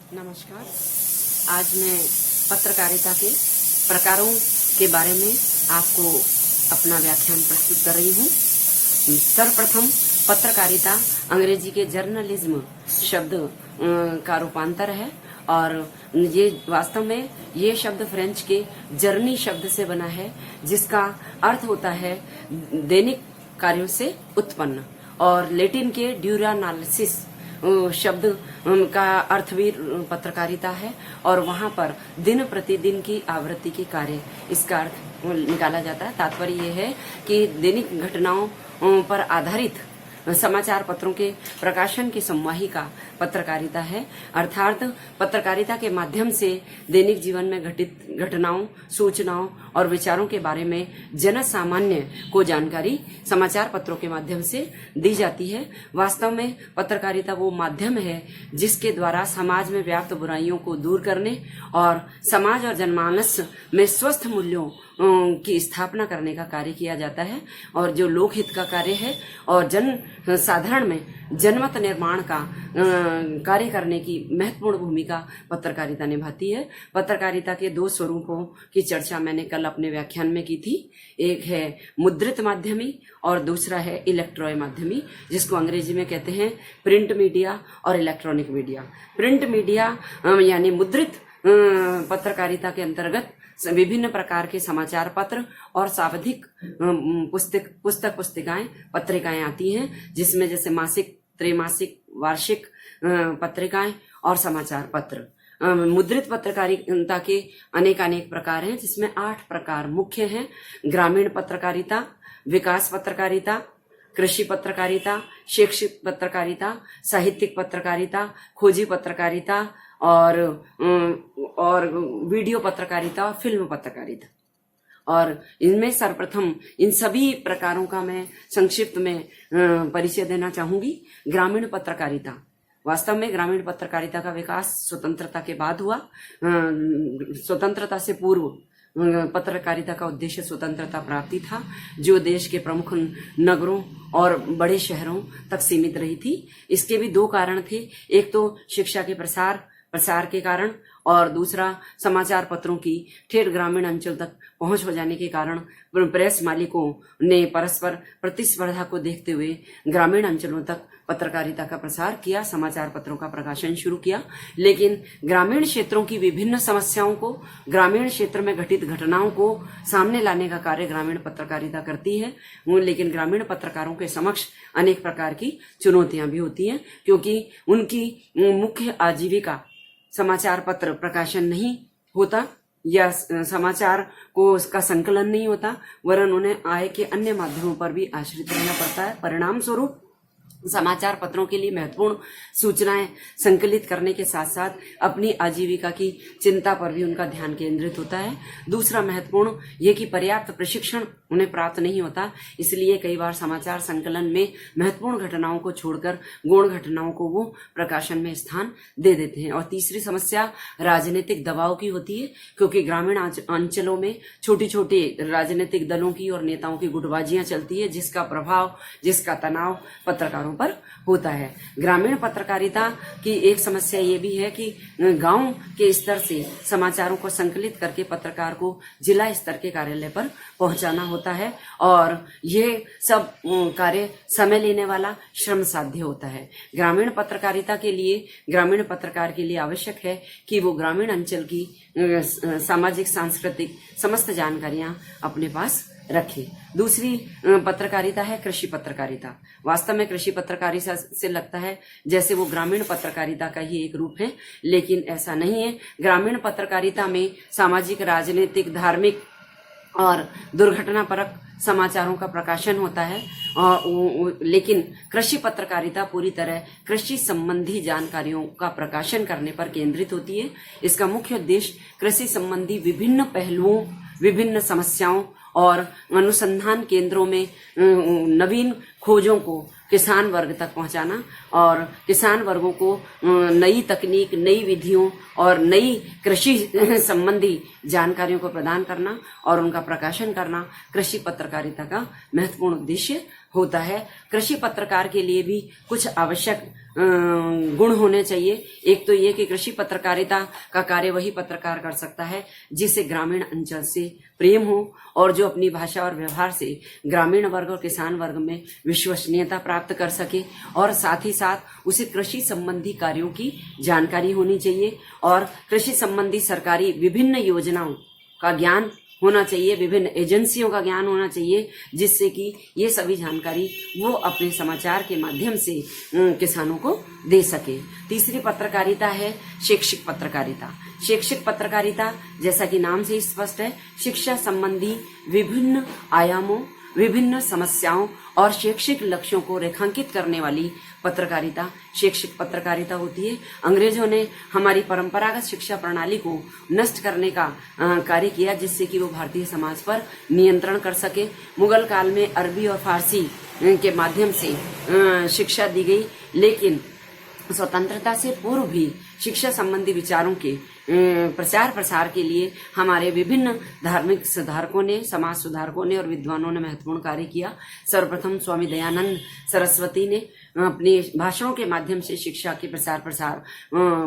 नमस्कार। आज मैं पत्रकारिता के प्रकारों के बारे में आपको अपना व्याख्यान प्रस्तुत कर रही हूँ। सर्वप्रथम पत्रकारिता अंग्रेजी के जर्नलिज्म शब्द का रूपांतर है और ये वास्तव में ये शब्द फ्रेंच के जर्नी शब्द से बना है, जिसका अर्थ होता है दैनिक कार्यों से उत्पन्न, और लैटिन के ड्यूरानालिसिस शब्द का अर्थ भी पत्रकारिता है और वहां पर दिन प्रतिदिन की आवृत्ति के कार्य इसका अर्थ निकाला जाता है। तात्पर्य यह है कि दैनिक घटनाओं पर आधारित समाचार पत्रों के प्रकाशन की समवाहिका पत्रकारिता है। अर्थात पत्रकारिता के माध्यम से दैनिक जीवन में घटित घटनाओं, सूचनाओं और विचारों के बारे में जन सामान्य को जानकारी समाचार पत्रों के माध्यम से दी जाती है। वास्तव में पत्रकारिता वो माध्यम है जिसके द्वारा समाज में व्याप्त बुराइयों को दूर करने और समाज और जनमानस में स्वस्थ मूल्यों की स्थापना करने का कार्य किया जाता है, और जो लोकहित का कार्य है और जन साधारण में जनमत निर्माण का कार्य करने की महत्वपूर्ण भूमिका पत्रकारिता निभाती है। पत्रकारिता के दो स्वरूपों की चर्चा मैंने कल अपने व्याख्यान में की थी। एक है मुद्रित माध्यमी और दूसरा है इलेक्ट्रॉनिक माध्यमी, जिसको अंग्रेजी में कहते हैं प्रिंट मीडिया और इलेक्ट्रॉनिक मीडिया। प्रिंट मीडिया यानी मुद्रित पत्रकारिता के अंतर्गत विभिन्न प्रकार के समाचार पत्र और सावधिक पुस्तिकाएं, पत्रिकाएं आती हैं, जिसमें जैसे मासिक, त्रैमासिक, वार्षिक पत्रिकाएं और समाचार पत्र। मुद्रित पत्रकारिता के अनेक प्रकार हैं, जिसमें 8 प्रकार मुख्य हैं। ग्रामीण पत्रकारिता, विकास पत्रकारिता, कृषि पत्रकारिता, शैक्षिक पत्रकारिता, साहित्यिक पत्रकारिता, खोजी पत्रकारिता और वीडियो पत्रकारिता और फिल्म पत्रकारिता। और इनमें सर्वप्रथम इन सभी प्रकारों का मैं संक्षिप्त में परिचय देना चाहूंगी। ग्रामीण पत्रकारिता, वास्तव में ग्रामीण पत्रकारिता का विकास स्वतंत्रता के बाद हुआ। स्वतंत्रता से पूर्व पत्रकारिता का उद्देश्य स्वतंत्रता प्राप्ति था, जो देश के प्रमुख नगरों और बड़े शहरों तक सीमित रही थी। इसके भी 2 कारण थे। एक तो शिक्षा के प्रसार के कारण, और दूसरा समाचार पत्रों की ठेठ ग्रामीण अंचल तक पहुंच हो जाने के कारण प्रेस मालिकों ने परस्पर प्रतिस्पर्धा को देखते हुए ग्रामीण अंचलों तक पत्रकारिता का प्रसार किया, समाचार पत्रों का प्रकाशन शुरू किया। लेकिन ग्रामीण क्षेत्रों की विभिन्न समस्याओं को, ग्रामीण क्षेत्र में घटित घटनाओं को सामने लाने का कार्य ग्रामीण पत्रकारिता करती है। लेकिन ग्रामीण पत्रकारों के समक्ष अनेक प्रकार की चुनौतियां भी होती हैं, क्योंकि उनकी मुख्य आजीविका समाचार पत्र प्रकाशन नहीं होता या समाचार को उसका संकलन नहीं होता, वरन उन्हें आय के अन्य माध्यमों पर भी आश्रित रहना पड़ता है। परिणाम स्वरूप समाचार पत्रों के लिए महत्वपूर्ण सूचनाएं संकलित करने के साथ साथ अपनी आजीविका की चिंता पर भी उनका ध्यान केंद्रित होता है। दूसरा महत्वपूर्ण ये कि पर्याप्त प्रशिक्षण उन्हें प्राप्त नहीं होता, इसलिए कई बार समाचार संकलन में महत्वपूर्ण घटनाओं को छोड़कर गौण घटनाओं को वो प्रकाशन में स्थान दे देते हैं। और तीसरी समस्या राजनीतिक दबाव की होती है, क्योंकि ग्रामीण अंचलों में छोटी छोटी राजनीतिक दलों की और नेताओं की गुटबाजियां चलती है, जिसका प्रभाव, जिसका तनाव पत्रकारों पर होता है। ग्रामीण पत्रकारिता की एक समस्या ये भी है कि गांव के स्तर से समाचारों को संकलित करके पत्रकार को जिला स्तर के कार्यालय पर पहुंचाना होता है, और ये सब कार्य समय लेने वाला, श्रम साध्य होता है। ग्रामीण पत्रकारिता के लिए, ग्रामीण पत्रकार के लिए आवश्यक है कि वो ग्रामीण अंचल की सामाजिक, सांस्कृतिक समस्त जानकारियां अपने पास रखे। दूसरी पत्रकारिता है कृषि पत्रकारिता। वास्तव में कृषि पत्रकारिता से लगता है जैसे वो ग्रामीण पत्रकारिता का ही एक रूप है, लेकिन ऐसा नहीं है। ग्रामीण पत्रकारिता में सामाजिक, राजनीतिक, धार्मिक और दुर्घटनापरक समाचारों का प्रकाशन होता है, लेकिन कृषि पत्रकारिता पूरी तरह कृषि संबंधी जानकारियों का प्रकाशन करने पर केंद्रित होती है। इसका मुख्य उद्देश्य कृषि संबंधी विभिन्न पहलुओं, विभिन्न समस्याओं और अनुसंधान केंद्रों में नवीन खोजों को किसान वर्ग तक पहुंचाना, और किसान वर्गों को नई तकनीक, नई विधियों और नई कृषि संबंधी जानकारियों को प्रदान करना और उनका प्रकाशन करना कृषि पत्रकारिता का महत्वपूर्ण उद्देश्य होता है। कृषि पत्रकार के लिए भी कुछ आवश्यक गुण होने चाहिए। एक तो ये कि कृषि पत्रकारिता का कार्य वही पत्रकार कर सकता है जिसे ग्रामीण अंचल से प्रेम हो और जो अपनी भाषा और व्यवहार से ग्रामीण वर्ग और किसान वर्ग में विश्वसनीयता प्राप्त कर सके, और साथ ही साथ उसे कृषि संबंधी कार्यों की जानकारी होनी चाहिए और कृषि संबंधी सरकारी विभिन्न योजनाओं का ज्ञान होना चाहिए, विभिन्न एजेंसियों का ज्ञान होना चाहिए, जिससे कि ये सभी जानकारी वो अपने समाचार के माध्यम से किसानों को दे सके। तीसरी पत्रकारिता है शैक्षिक पत्रकारिता। शैक्षिक पत्रकारिता जैसा कि नाम से स्पष्ट है, शिक्षा संबंधी विभिन्न आयामों, विभिन्न समस्याओं और शैक्षिक लक्ष्यों को रेखांकित करने वाली पत्रकारिता शैक्षिक पत्रकारिता होती है। अंग्रेजों ने हमारी परंपरागत शिक्षा प्रणाली को नष्ट करने का कार्य किया, जिससे कि वो भारतीय समाज पर नियंत्रण कर सके। मुगल काल में अरबी और फारसी के माध्यम से शिक्षा दी गई, लेकिन स्वतंत्रता से पूर्व भी शिक्षा संबंधी विचारों के प्रचार प्रसार के लिए हमारे विभिन्न धार्मिक सुधारकों ने, समाज सुधारकों ने और विद्वानों ने महत्वपूर्ण कार्य किया। सर्वप्रथम स्वामी दयानंद सरस्वती ने अपने भाषणों के माध्यम से शिक्षा के प्रसार प्रसार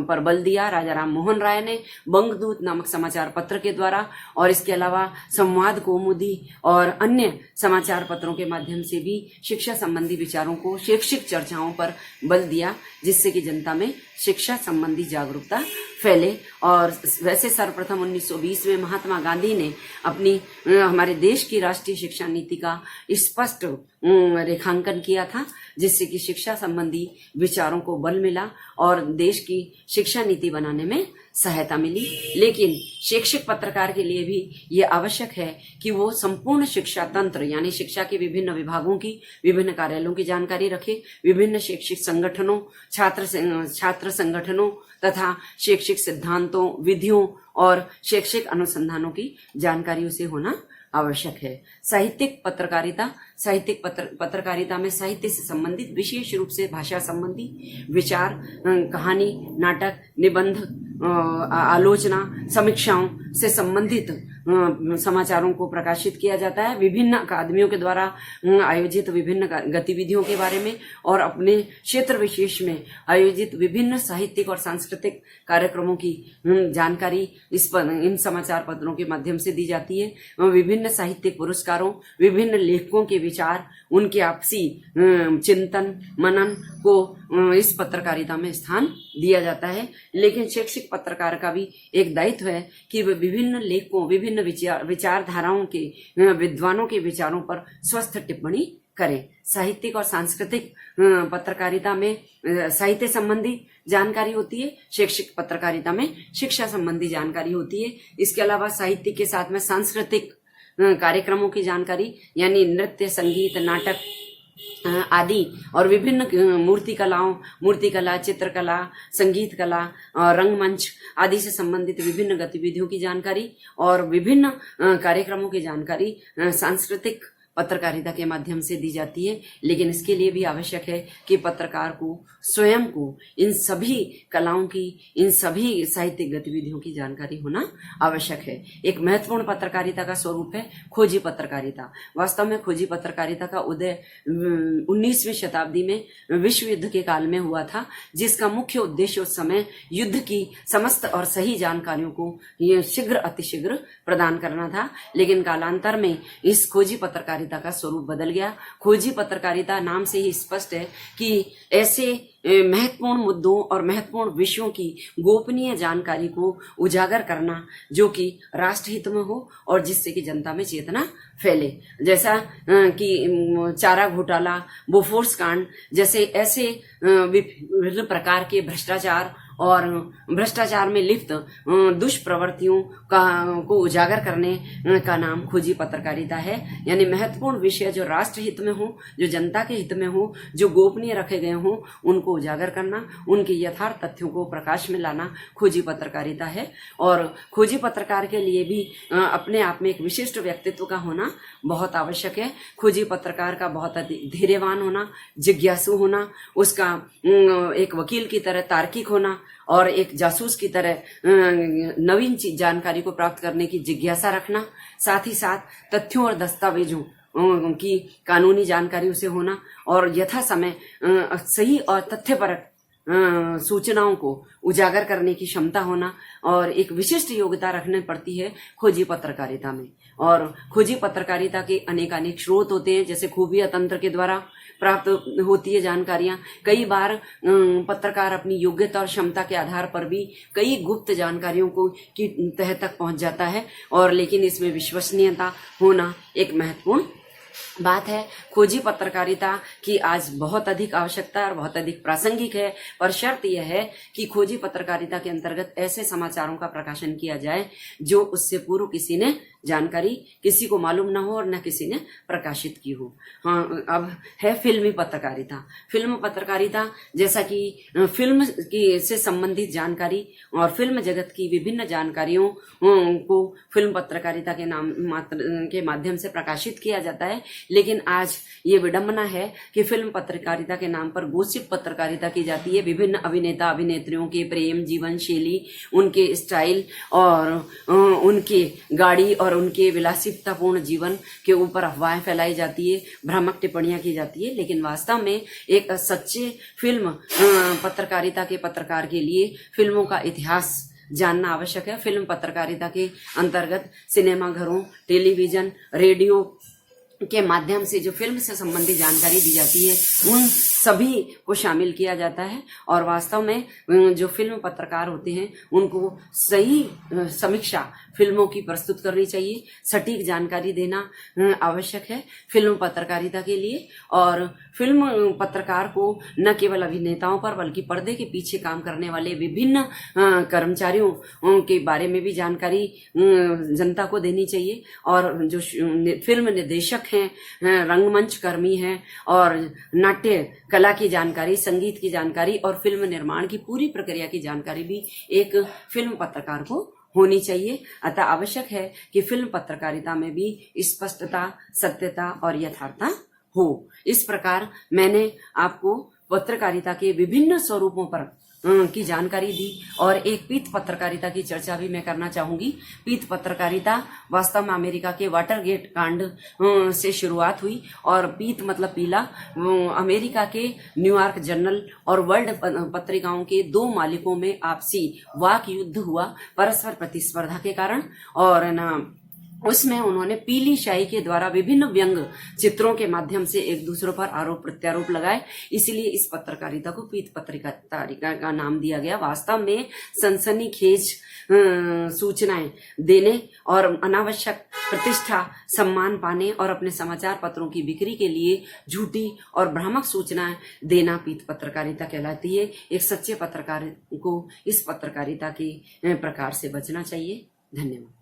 पर बल दिया। राजा राम मोहन राय ने बंगदूत नामक समाचार पत्र के द्वारा और इसके अलावा संवाद कौमुदी और अन्य समाचार पत्रों के माध्यम से भी शिक्षा संबंधी विचारों को, शैक्षिक चर्चाओं पर बल दिया, जिससे कि जनता में शिक्षा संबंधी जागरूकता फैले। और वैसे सर्वप्रथम 1920 में महात्मा गांधी ने अपनी हमारे देश की राष्ट्रीय शिक्षा नीति का स्पष्ट रेखांकन किया था, जिससे कि शिक्षा संबंधी विचारों को बल मिला और देश की शिक्षा नीति बनाने में सहायता मिली। लेकिन शैक्षिक पत्रकार के लिए भी ये आवश्यक है कि वो संपूर्ण शिक्षा तंत्र यानी शिक्षा के विभिन्न विभागों की, विभिन्न कार्यालयों की जानकारी रखे, विभिन्न शैक्षिक संगठनों, छात्र संगठनों तथा शैक्षिक सिद्धांतों, विधियों और शैक्षिक अनुसंधानों की जानकारी उसे होना आवश्यक है। साहित्यिक पत्रकारिता, साहित्यिक पत्रकारिता में साहित्य से संबंधित विशेष रूप से भाषा संबंधी विचार, कहानी, नाटक, निबंध, आलोचना, समीक्षाओं से संबंधित समाचारों को प्रकाशित किया जाता है। विभिन्न अकादमियों के द्वारा आयोजित विभिन्न गतिविधियों के बारे में और अपने क्षेत्र विशेष में आयोजित विभिन्न साहित्यिक और सांस्कृतिक कार्यक्रमों की जानकारी इन समाचार पत्रों के माध्यम से दी जाती है। विभिन्न साहित्यिक पुरस्कारों, विभिन्न लेखकों के विचार, उनके आपसी चिंतन मनन को इस पत्रकारिता में स्थान दिया जाता है। लेकिन शैक्षिक पत्रकार का भी एक दायित्व है कि वे विभिन्न लेखकों, विभिन्न विचारधाराओं के विद्वानों के विचारों पर स्वस्थ टिप्पणी करें। साहित्यिक और सांस्कृतिक पत्रकारिता में साहित्य संबंधी जानकारी होती है, शैक्षिक पत्रकारिता में शिक्षा संबंधी जानकारी होती है। इसके अलावा साहित्य के साथ में सांस्कृतिक कार्यक्रमों की जानकारी यानी नृत्य, संगीत, नाटक आदि और विभिन्न मूर्तिकला, चित्रकला, संगीत कला और रंगमंच आदि से संबंधित विभिन्न गतिविधियों की जानकारी और विभिन्न कार्यक्रमों की जानकारी सांस्कृतिक पत्रकारिता के माध्यम से दी जाती है। लेकिन इसके लिए भी आवश्यक है कि पत्रकार को स्वयं को इन सभी कलाओं की, इन सभी साहित्यिक गतिविधियों की जानकारी होना आवश्यक है। एक महत्वपूर्ण पत्रकारिता का स्वरूप है खोजी पत्रकारिता। वास्तव में खोजी पत्रकारिता का उदय 19वीं शताब्दी में विश्व युद्ध के काल में हुआ था, जिसका मुख्य उद्देश्य उस समय युद्ध की समस्त और सही जानकारियों को शीघ्र अतिशीघ्र प्रदान करना था। लेकिन कालांतर में इस खोजी पत्रकारिता का स्वरूप बदल गया। खोजी पत्रकारिता नाम से ही स्पष्ट है कि ऐसे महत्वपूर्ण मुद्दों और महत्वपूर्ण विषयों की गोपनीय जानकारी को उजागर करना जो कि राष्ट्रहित में हो और जिससे कि जनता में चेतना फैले। जैसा कि चारा घोटाला, बोफोर्स कांड जैसे ऐसे विभिन्न प्रकार के भ्रष्टाचार और भ्रष्टाचार में लिप्त दुष्प्रवृत्तियों को उजागर करने का नाम खोजी पत्रकारिता है। यानी महत्वपूर्ण विषय जो राष्ट्र हित में हो, जो जनता के हित में हो, जो गोपनीय रखे गए हो, उनको उजागर करना, उनके यथार्थ तथ्यों को प्रकाश में लाना खोजी पत्रकारिता है। और खोजी पत्रकार के लिए भी अपने आप में एक विशिष्ट व्यक्तित्व का होना बहुत आवश्यक है। खोजी पत्रकार का बहुत धैर्यवान होना, जिज्ञासु होना, उसका एक वकील की तरह तार्किक होना और एक जासूस की तरह नवीन जानकारी को प्राप्त करने की जिज्ञासा रखना, साथ ही साथ तथ्यों और दस्तावेजों की कानूनी जानकारी उसे होना और यथा समय सही और तथ्यपरक सूचनाओं को उजागर करने की क्षमता होना और एक विशिष्ट योग्यता रखनी पड़ती है खोजी पत्रकारिता में। और खोजी पत्रकारिता के अनेक स्रोत होते हैं, जैसे खुफिया तंत्र के द्वारा प्राप्त होती है जानकारियां। कई बार पत्रकार अपनी योग्यता और क्षमता के आधार पर भी कई गुप्त जानकारियों को की तह तक पहुंच जाता है, और लेकिन इसमें विश्वसनीयता होना एक महत्वपूर्ण बात है। खोजी पत्रकारिता की आज बहुत अधिक आवश्यकता और बहुत अधिक प्रासंगिक है, पर शर्त यह है कि खोजी पत्रकारिता के अंतर्गत ऐसे समाचारों का प्रकाशन किया जाए जो उससे पूर्व किसी ने जानकारी किसी को मालूम न हो और न किसी ने प्रकाशित की हो। हाँ, अब है फिल्मी पत्रकारिता। फिल्म पत्रकारिता जैसा कि फिल्म की से संबंधित जानकारी और फिल्म जगत की विभिन्न जानकारियों को फिल्म पत्रकारिता के माध्यम से प्रकाशित किया जाता है। लेकिन आज ये विडंबना है कि फिल्म पत्रकारिता के नाम पर गॉसिप पत्रकारिता की जाती है। विभिन्न अभिनेता अभिनेत्रियों के प्रेम जीवन शैली, उनके स्टाइल और उनके गाड़ी और उनके विलासितापूर्ण जीवन के ऊपर अफवाहें फैलाई जाती है, भ्रामक टिप्पणियां की जाती है। लेकिन वास्तव में एक सच्चे फिल्म पत्रकारिता के पत्रकार के लिए फिल्मों का इतिहास जानना आवश्यक है। फिल्म पत्रकारिता के अंतर्गत सिनेमा घरों, टेलीविजन, रेडियो के माध्यम से जो फिल्म से संबंधित जानकारी दी जाती है उन सभी को शामिल किया जाता है। और वास्तव में जो फिल्म पत्रकार होते हैं उनको सही समीक्षा फिल्मों की प्रस्तुत करनी चाहिए, सटीक जानकारी देना आवश्यक है फिल्म पत्रकारिता के लिए। और फिल्म पत्रकार को न केवल अभिनेताओं पर बल्कि पर्दे के पीछे काम करने वाले विभिन्न कर्मचारियों के बारे में भी जानकारी जनता को देनी चाहिए। और जो फिल्म निर्देशक हैं, रंगमंच कर्मी हैं और नाट्य कला की जानकारी, संगीत की जानकारी और फिल्म निर्माण की पूरी प्रक्रिया की जानकारी भी एक फिल्म पत्रकार को होनी चाहिए। अतः आवश्यक है कि फिल्म पत्रकारिता में भी स्पष्टता, सत्यता और यथार्थता हो। इस प्रकार मैंने आपको पत्रकारिता के विभिन्न स्वरूपों पर की जानकारी दी और एक पीत पत्रकारिता की चर्चा भी मैं करना चाहूंगी। पीत पत्रकारिता वास्तव में अमेरिका के वाटरगेट कांड से शुरुआत हुई और पीत मतलब पीला। अमेरिका के न्यूयॉर्क जर्नल और वर्ल्ड पत्रिकाओं के दो मालिकों में आपसी वाक युद्ध हुआ परस्पर प्रतिस्पर्धा के कारण, और उसमें उन्होंने पीली शाही के द्वारा विभिन्न व्यंग चित्रों के माध्यम से एक दूसरों पर आरोप प्रत्यारोप लगाए। इसलिए इस पत्रकारिता को पीत पत्रकारिता का नाम दिया गया। वास्तव में सनसनीखेज सूचनाएं देने और अनावश्यक प्रतिष्ठा, सम्मान पाने और अपने समाचार पत्रों की बिक्री के लिए झूठी और भ्रामक सूचनाएं देना पीत पत्रकारिता कहलाती है। एक सच्चे पत्रकार को इस पत्रकारिता के प्रकार से बचना चाहिए। धन्यवाद।